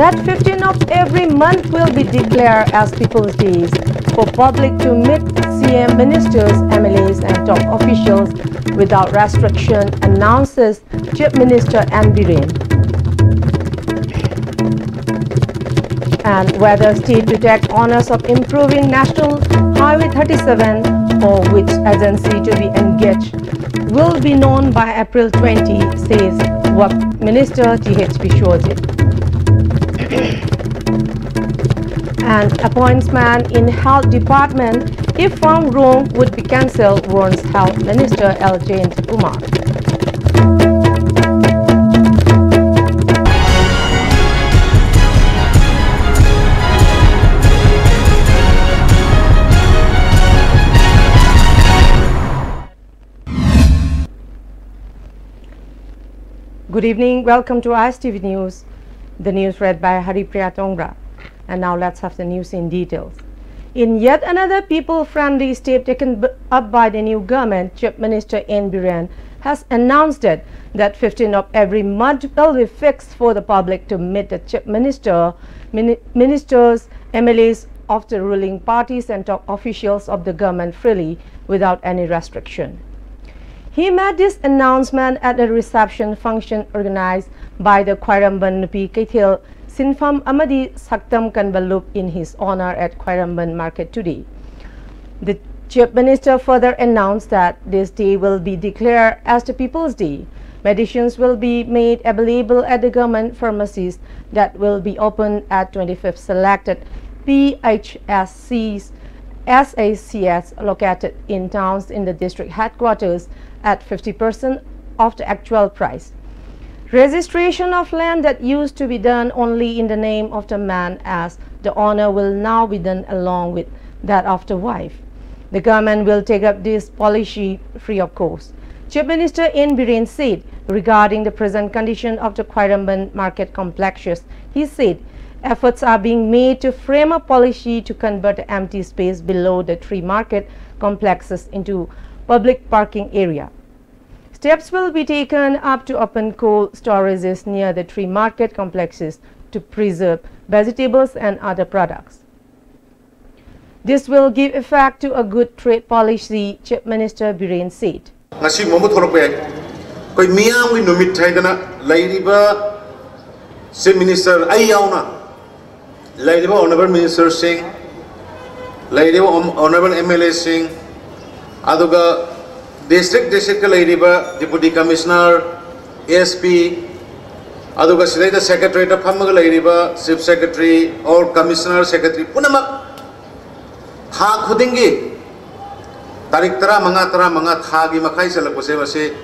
that 15th of every month will be declared as People's Days for public to meet CM ministers, MLAs and top officials without restriction, announces Chief Minister N. Biren. And whether state to take honors of improving National Highway 37 or which agency to be engaged will be known by April 20, says Work Minister T.H. Bishwajit. And appointment in Health Department, if found wrong, would be cancelled, warns Health Minister L. Jayant Kumar. Good evening, welcome to ISTV News. The news read by Haripriya Tongra. And now let's have the news in details. In yet another people-friendly step taken up by the new government, Chief Minister N. Biren has announced that 15th of every month will be fixed for the public to meet the Chief Minister, ministers, MLAs of the ruling parties and top officials of the government freely without any restriction. He made this announcement at a reception function organized by the Khwairambon Nupi Kaithil Sinfam Amadi Saktam Kanbalup in his honor at Khwairambon Market today. The Chief Minister further announced that this day will be declared as the People's Day. Medicines will be made available at the government pharmacies that will be open at 25 selected PHSCs, SACS located in towns in the district headquarters at 50% of the actual price. Registration of land that used to be done only in the name of the man as the owner will now be done along with that of the wife. The government will take up this policy free of cost. Chief Minister N. Biren said regarding the present condition of the Khwairambon market complexes, he said efforts are being made to frame a policy to convert the empty space below the three market complexes into public parking area. Steps will be taken up to open cold storages near the three market complexes to preserve vegetables and other products. This will give effect to a good trade policy, Chief Minister Biren said. Minister Honorable Minister Singh, Honorable MLA Singh, Aduga District Deputy Commissioner, ASP, Aduga State Secretary of Pamaga Chief Secretary or Commissioner Secretary, Punama Ha Kudingi, Tariktara Manga Thagi Makai Salapose,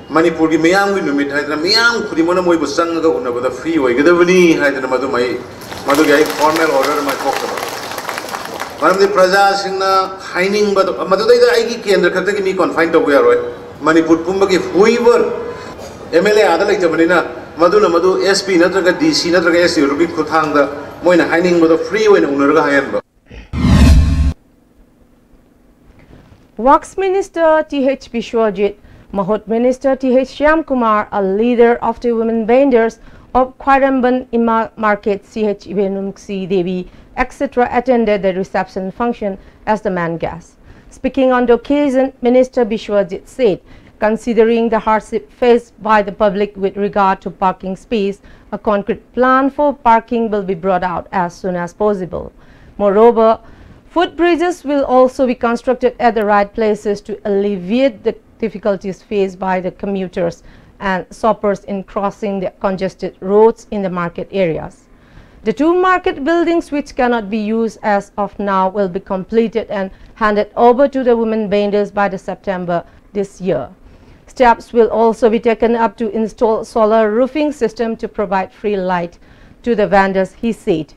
Manipur Miam Numit, Miam Kudimona Mubusanga over the freeway, Gidavani, Hyderabad, Madugai, formal order, my Kokama. One of the Prajas in Hining, but Maduda Aiki and the Kataki confined to where Manipur Pumbaki, whoever MLA Adalak Jamanina, Maduna Madu, SP, Natraga DC, Natraga S, Rubi Kutanga, Moina Hining with a freeway in Unurga. Works Minister T.H. Bishwajit, Mahut Minister T.H. Shyam Kumar, a leader of the women vendors of Khwairambon Market, C.H. Venumsi Devi, etc. attended the reception function as the main guest. Speaking on the occasion, Minister Bishwajit said, considering the hardship faced by the public with regard to parking space, a concrete plan for parking will be brought out as soon as possible. Moreover, footbridges will also be constructed at the right places to alleviate the difficulties faced by the commuters and shoppers in crossing the congested roads in the market areas. The two market buildings which cannot be used as of now will be completed and handed over to the women vendors by the September this year. Steps will also be taken up to install solar roofing system to provide free light to the vendors, he said.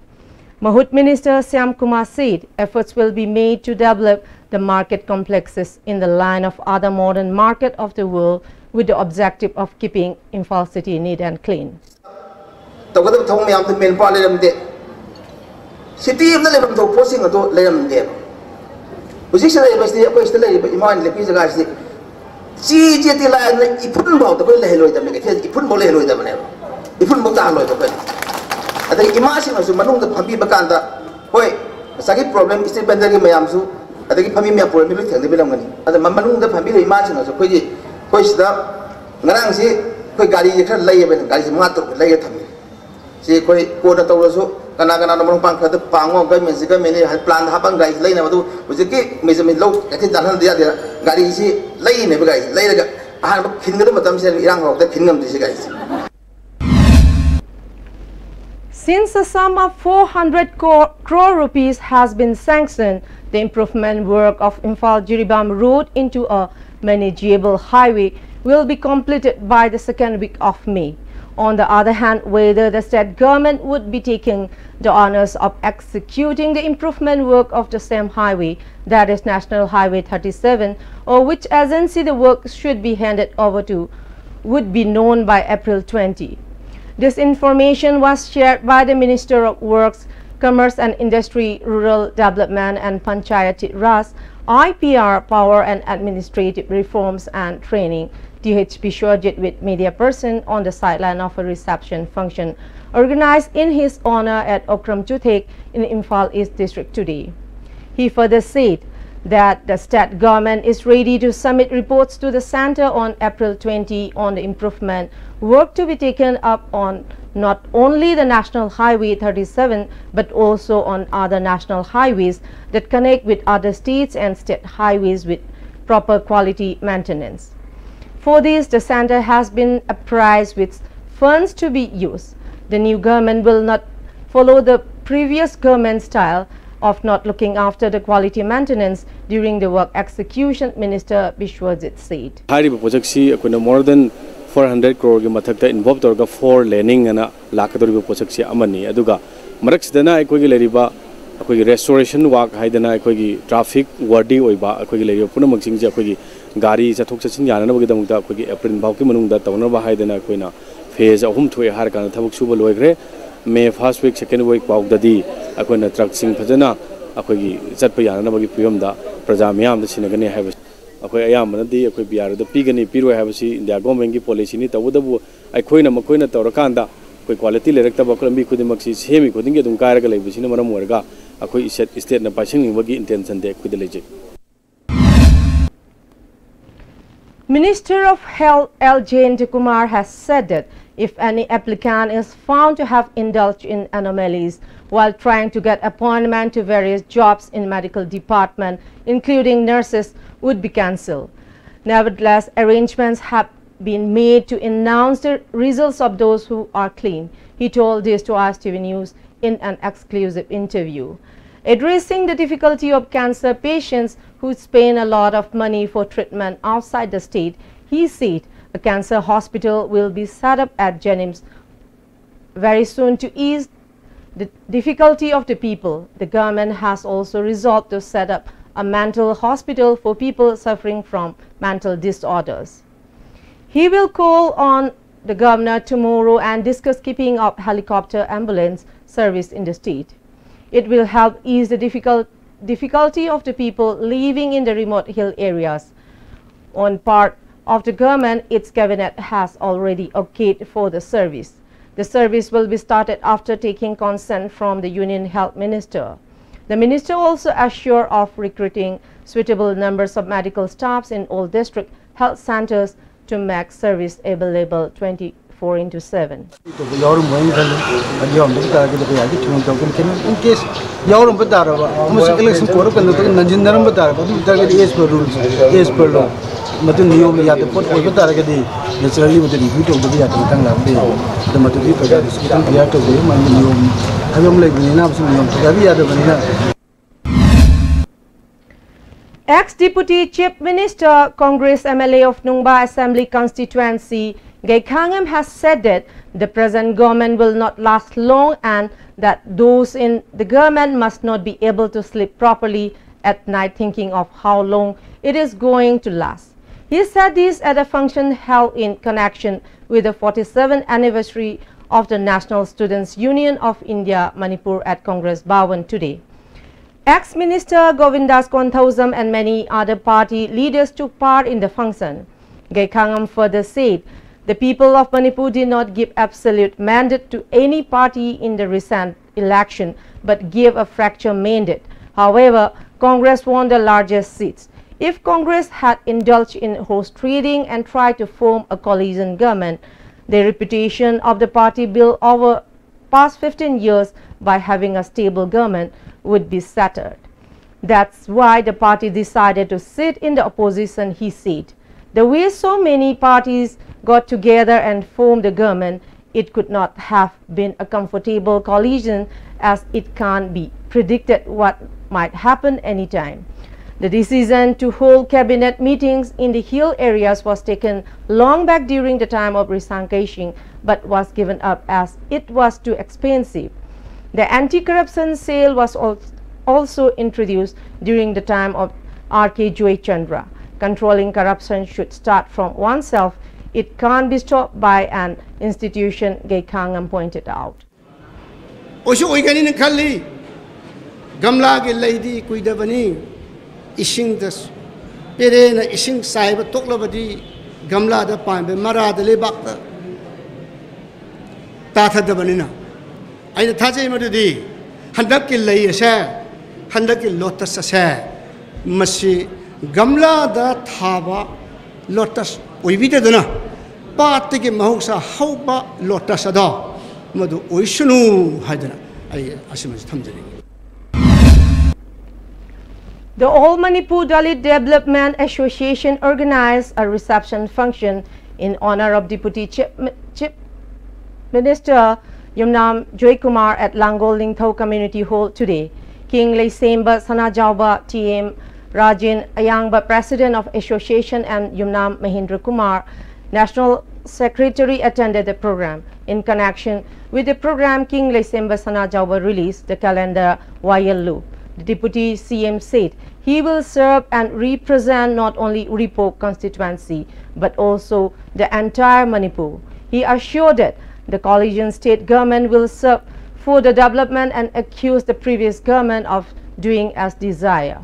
Mahut Minister Shyam Kumar said efforts will be made to develop the market complexes in the line of other modern market of the world with the objective of keeping Imphal City neat and clean. City of the level of posting a layam there. Position was the question Iman the pizza guys. See, Jetty line, he put about the Hello, he put Molelo, he put Motalo. adagi imasing asu manung da phambi bakanda hoi sagi problem street vendor gi mayam su adagi phambi me problem lu thang de bilam ngani ada manung da phambi le imasing asu koi sida ngarang si koi gari je khar lai ben gari si matur lai thami si koi ko da taw su kana kana no pang khada pango ga men siga men hal plan ha bang gai lai na badu ujiki me me lo ka thi dan dia dia gari si lai ne ba gai lai ga han ba khin ga matam se irang ho da khin ngam si gai. Since a sum of 400 crore rupees has been sanctioned, the improvement work of Imphal-Jiribam road into a manageable highway will be completed by the second week of May. On the other hand, whether the state government would be taking the honors of executing the improvement work of the same highway, that is National Highway 37, or which agency the work should be handed over to, would be known by April 20. This information was shared by the Minister of Works, Commerce and Industry, Rural Development and Panchayati Raj, IPR, Power and Administrative Reforms and Training, DH Bishwajit, with media person on the sideline of a reception function organized in his honor at Okram Chuthek in Imphal East District today. He further said that the state government is ready to submit reports to the center on April 20 on the improvement work to be taken up on not only the National Highway 37 but also on other national highways that connect with other states and state highways with proper quality maintenance. For this, the center has been apprised with funds to be used. The new government will not follow the previous government style of not looking after the quality maintenance during the work execution, Minister Bishwajit said. More than 400 crore involved 4 laning and lakadori project amani aduga maraxdana ekoi restoration work haidana ekoi traffic wardi oiba ekoi lerio punamang singje ekoi gari chathok chachin yana bagi damukta ekoi april bauki manungda tawnaba haidana ekoina phase ahum thoi har kana thabuk suba loigre May first week second week baugdadi ekoina truck sing phajana ekoi chatpa yana bagi piyamda praja miyam da sinagani haiba akoi ayamnadi akoi biar da pigani piroi habasi India government gi policy ni tawdabu aikoina makoina tawrakanda koi quality lerekta baklambi kudimaksi semi kudinge dum kairaga leibisina maram warga akoi state na pasing wagi intention de kudeleje. Minister of Health L. Jayant Kumar has said that if any applicant is found to have indulged in anomalies while trying to get appointment to various jobs in medical department, including nurses, would be cancelled. Nevertheless, arrangements have been made to announce the results of those who are clean. He told this to RTV News in an exclusive interview. Addressing the difficulty of cancer patients who spend a lot of money for treatment outside the state, he said a cancer hospital will be set up at Jennings very soon to ease the difficulty of the people. The government has also resolved to set up a mental hospital for people suffering from mental disorders. He will call on the governor tomorrow and discuss keeping up helicopter ambulance service in the state. It will help ease the difficulty of the people living in the remote hill areas. On part of the government, its cabinet has already okayed for the service. The service will be started after taking consent from the Union Health Minister. The minister also assured of recruiting suitable numbers of medical staffs in all district health centers to make service available 24/7. In case Yaurum Badarava, almost election corrupt and the Nanjindaram Badarava, is per rules, is per law. Matunio, we have the port for Badaragadi, naturally with the review of the Yatanga, the Maturi, the Yato, and I'm like Nina. Ex-Deputy Chief Minister, Congress MLA of Nungba Assembly Constituency, Gai Khangam has said that the present government will not last long and that those in the government must not be able to sleep properly at night thinking of how long it is going to last. He said this at a function held in connection with the 47th anniversary of the National Students' Union of India, Manipur at Congress Bhawan today. Ex-Minister Govindas Konthausam and many other party leaders took part in the function. Gai Khangam further said The people of Manipur did not give absolute mandate to any party in the recent election, but gave a fracture mandate. However, Congress won the largest seats. If Congress had indulged in horse trading and tried to form a coalition government, the reputation of the party built over past 15 years by having a stable government would be shattered. That's why the party decided to sit in the opposition, he said. The way so many parties got together and formed a government, it could not have been a comfortable coalition, as it can't be predicted what might happen anytime. The decision to hold cabinet meetings in the hill areas was taken long back during the time of Risang Kaishing, but was given up as it was too expensive. The anti-corruption cell was also introduced during the time of R.K. Joy Chandra. Controlling corruption should start from oneself. It can't be stopped by an institution, Gay Khangam pointed out. Gamla lady kuidabani ishing das perena ishing saiba toklabadi gamla da pambe mara da lebakta tatha dabanina aina thaje madudi handak ki lei asa handak ki lotus asa masi gamla da thaba lotus oibide dana pat ki mahuksa hauba lotus ada madu oishunu haidana ai asimas thamjani. The All Manipur Dalit Development Association organized a reception function in honor of Deputy Chief Minister Yumnam Joy Kumar at Langol Lingthau Community Hall today. King Leisemba Sanajauba TM Rajin Ayangba, President of Association, and Yumnam Mahindra Kumar, National Secretary, attended the program. In connection with the program, King Leisemba Sanajauba released the calendar YL Loop. The Deputy CM said he will serve and represent not only Uripo constituency but also the entire Manipur. He assured that the coalition state government will serve for the development and accused the previous government of doing as desired.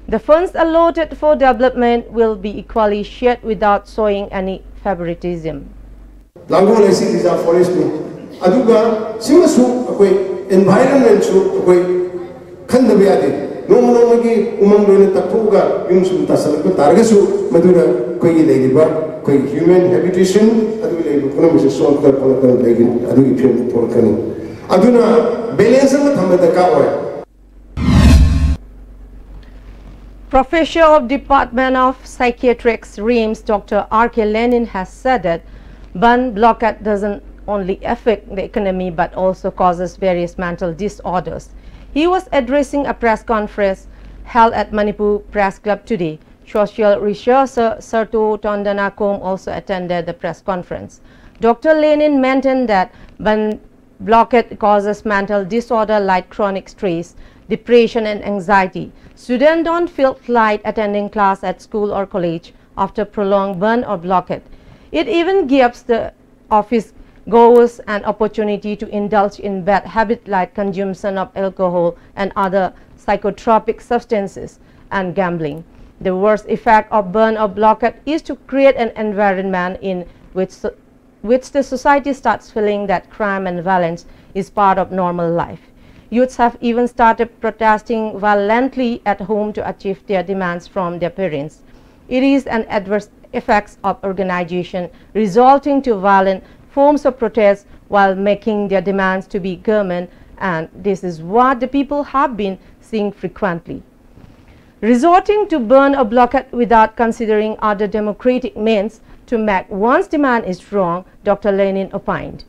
The funds allotted for development will be equally shared without showing any favoritism. Langol is a forest. Aduga simasu akoi environment su akoi Kandabi adi, no monomagi umang doine tapuga yumsum tasalak targesu madura koi leiba koi human habitation adu leibu kono misi solve kar kono kono leigin adu ipin porkani aduna balance ma thamada ka hoy. Professor of Department of Psychiatrics RIMS Dr. R.K. Lenin has said that ban blockade doesn't only affect the economy but also causes various mental disorders. He was addressing a press conference held at Manipur Press Club today. Social researcher Sertu Tondanakom also attended the press conference. Dr. Lenin maintained that ban blockade causes mental disorder like chronic stress, depression and anxiety. Students don't feel like attending class at school or college after prolonged ban or blockade. It even gives the office goers an opportunity to indulge in bad habits like consumption of alcohol and other psychotropic substances and gambling. The worst effect of ban or blockade is to create an environment in which the society starts feeling that crime and violence is part of normal life. Youths have even started protesting violently at home to achieve their demands from their parents. It is an adverse effect of organization resulting to violent forms of protest while making their demands to be government, and this is what the people have been seeing frequently. Resorting to ban or blockade without considering other democratic means to make one's demand is wrong, Dr. Lenin opined.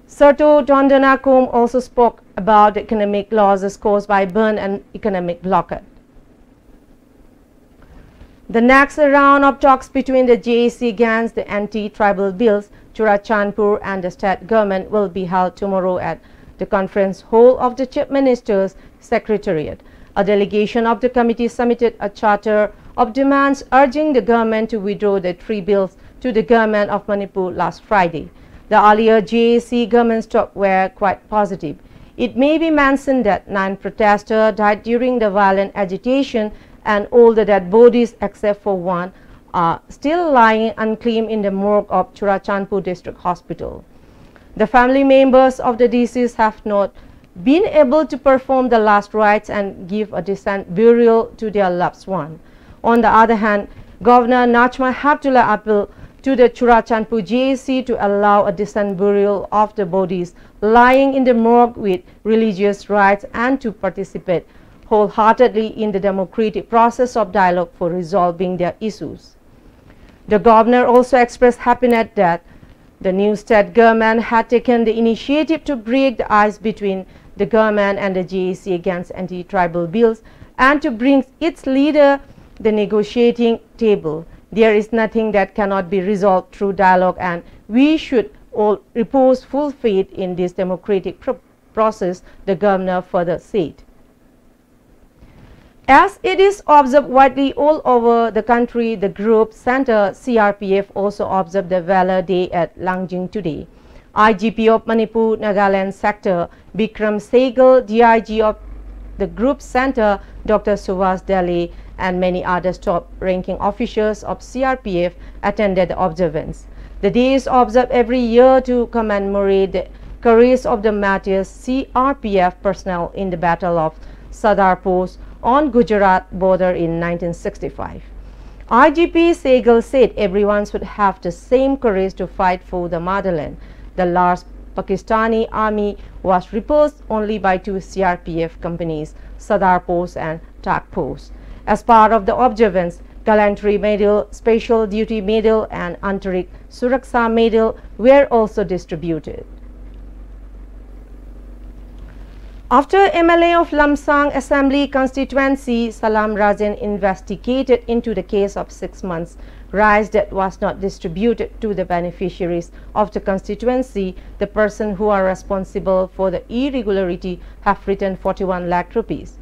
Sertu Tondanakom also spoke about the economic losses caused by ban and economic blockade. The next round of talks between the JAC against the anti-tribal bills, Churachandpur, and the state government will be held tomorrow at the conference hall of the Chief Minister's Secretariat. A delegation of the committee submitted a charter of demands urging the government to withdraw the 3 bills to the government of Manipur last Friday. The earlier JAC government's talks were quite positive. It may be mentioned that 9 protesters died during the violent agitation and all the dead bodies except for one are still lying unclaimed in the morgue of Churachandpur District Hospital. The family members of the deceased have not been able to perform the last rites and give a decent burial to their loved one. On the other hand, Governor Najma Heptullahi appealed to the Churachandpur JAC to allow a decent burial of the bodies lying in the morgue with religious rites and to participate wholeheartedly in the democratic process of dialogue for resolving their issues. The governor also expressed happiness that the new state government had taken the initiative to break the ice between the government and the JAC against anti-tribal bills and to bring its leader the negotiating table. There is nothing that cannot be resolved through dialogue, and we should all repose full faith in this democratic process, the governor further said. As it is observed widely all over the country, the group Center CRPF also observed the Valor Day at Langjing today. IGP of Manipur Nagaland sector Bikram Sehgal, DIG of the group center Dr. Subhas Delhi, and many other top-ranking officials of CRPF attended the observance. The day is observed every year to commemorate the courage of the martyrs CRPF personnel in the Battle of Sadar Post on Gujarat border in 1965. IGP Sehgal said everyone should have the same courage to fight for the motherland. The large Pakistani army was repulsed only by 2 CRPF companies, Sadar Post and Tak Post. As part of the observance, Gallantry Medal, Special Duty Medal and Antarik Suraksha Medal were also distributed. After MLA of Lamsang Assembly constituency Salam Rajan investigated into the case of 6 months rice that was not distributed to the beneficiaries of the constituency, the person who are responsible for the irregularity have written 41 lakh rupees.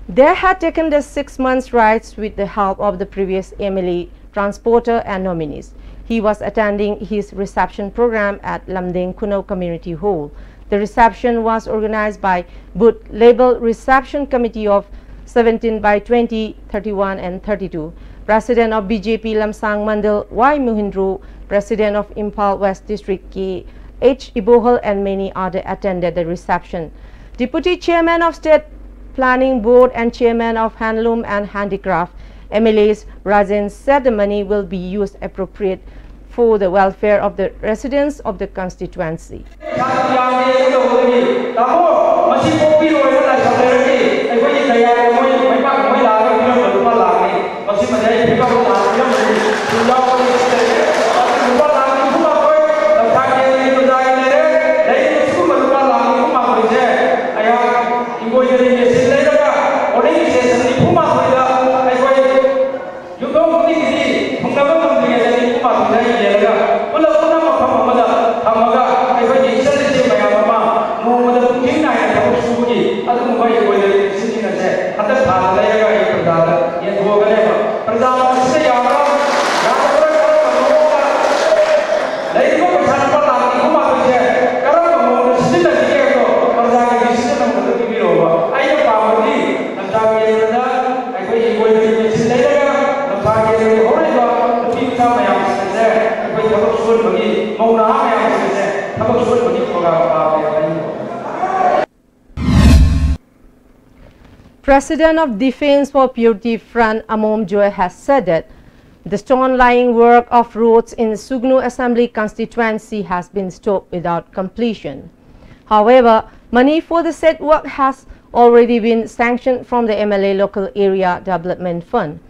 They had taken the 6 months rights with the help of the previous MLA, transporter and nominees. He was attending his reception program at Lamdeng Kuno Community Hall. The reception was organized by Booth Label Reception Committee of 17 by 20, 31 and 32. President of BJP Lamsang Mandal Y. Muhindru, President of Impal West District K. H. Ibohal and many others attended the reception. Deputy Chairman of State Planning Board and Chairman of Handloom and Handicraft, MLAs Rajan, said the money will be used appropriate for the welfare of the residents of the constituency. President of Defense for Purity Front Amom Joy has said that the stone-laying work of roads in Sugnu Assembly constituency has been stopped without completion. However, money for the said work has already been sanctioned from the MLA Local Area Development Fund.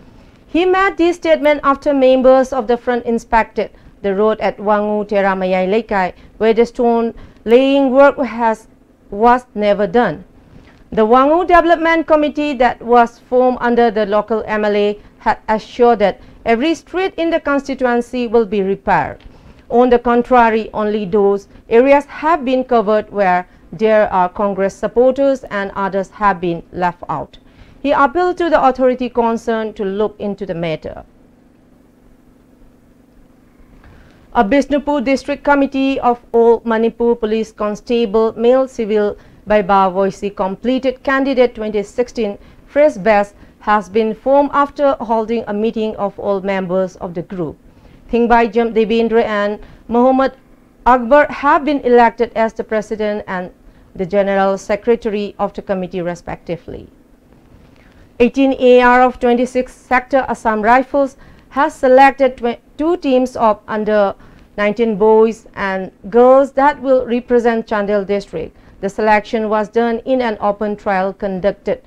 He made this statement after members of the front inspected the road at Wangu Teramayai Lekai, where the stone-laying work was never done. The Wangu Development Committee that was formed under the local MLA had assured that every street in the constituency will be repaired. On the contrary, only those areas have been covered where there are Congress supporters and others have been left out. He appealed to the authority concerned to look into the matter. A Bishnupur District Committee of all Manipur Police Constable Male Civil by Bavoisi completed Candidate 2016 Fresh Batch has been formed after holding a meeting of all members of the group. Thingbai Jam Devendra and Mohammad Akbar have been elected as the president and the general secretary of the committee respectively. 18 AR of 26 Sector Assam Rifles has selected 2 teams of under 19 boys and girls that will represent Chandel district. The selection was done in an open trial conducted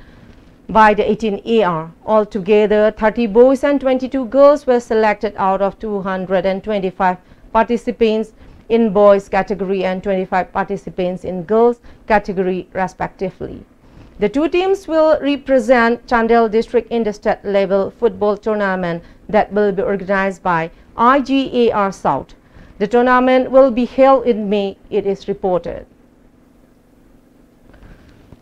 by the 18 AR. Altogether, 30 boys and 22 girls were selected out of 225 participants in boys category and 25 participants in girls category respectively. The 2 teams will represent Chandel district in the state level football tournament that will be organized by IGAR South. The tournament will be held in May, it is reported.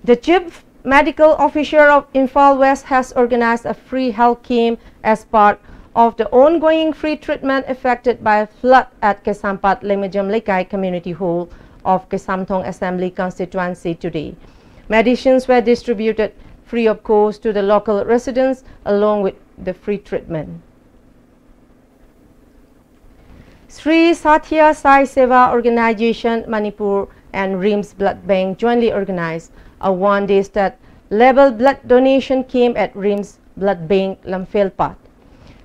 The Chief Medical Officer of Imphal West has organized a free health camp as part of the ongoing free treatment affected by a flood at Kesampat Lemajam Lekai Community Hall of Kesamthong Assembly constituency today. Medicines were distributed free of cost to the local residents along with the free treatment. Sri Satya Sai Seva Organization Manipur and RIMS Blood Bank jointly organized a one-day state-level blood donation camp at RIMS Blood Bank Lamfelpat.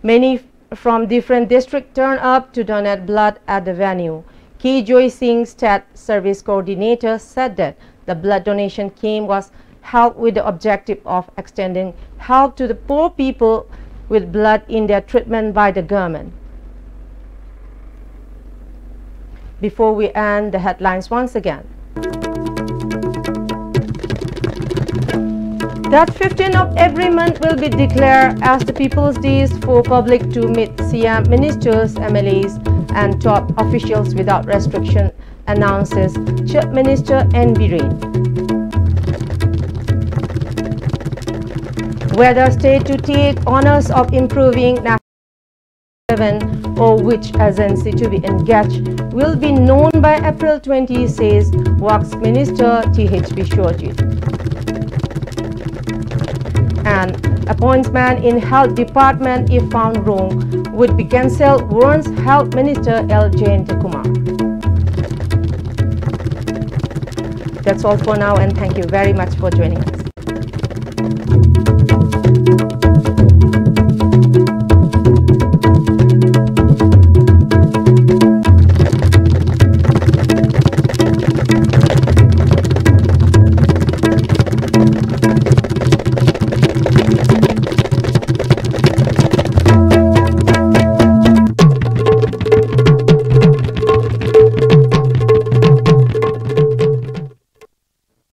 Many from different districts turned up to donate blood at the venue. K. Joy Singh, State Service Coordinator, said that the blood donation camp was held with the objective of extending help to the poor people with blood in their treatment by the government. Before we end, the headlines once again. That 15th of every month will be declared as the People's Days for public to meet CM ministers, MLAs and top officials without restriction, announces Chief Minister N. Biren. Whether state to take honors of improving national 7 or which agency to be engaged will be known by April 20, says Works Minister T.H.B. Shorjit. And appointment in Health Department, if found wrong, would be cancelled, warns Health Minister L. Jayantakumar. That's all for now, and thank you very much for joining us.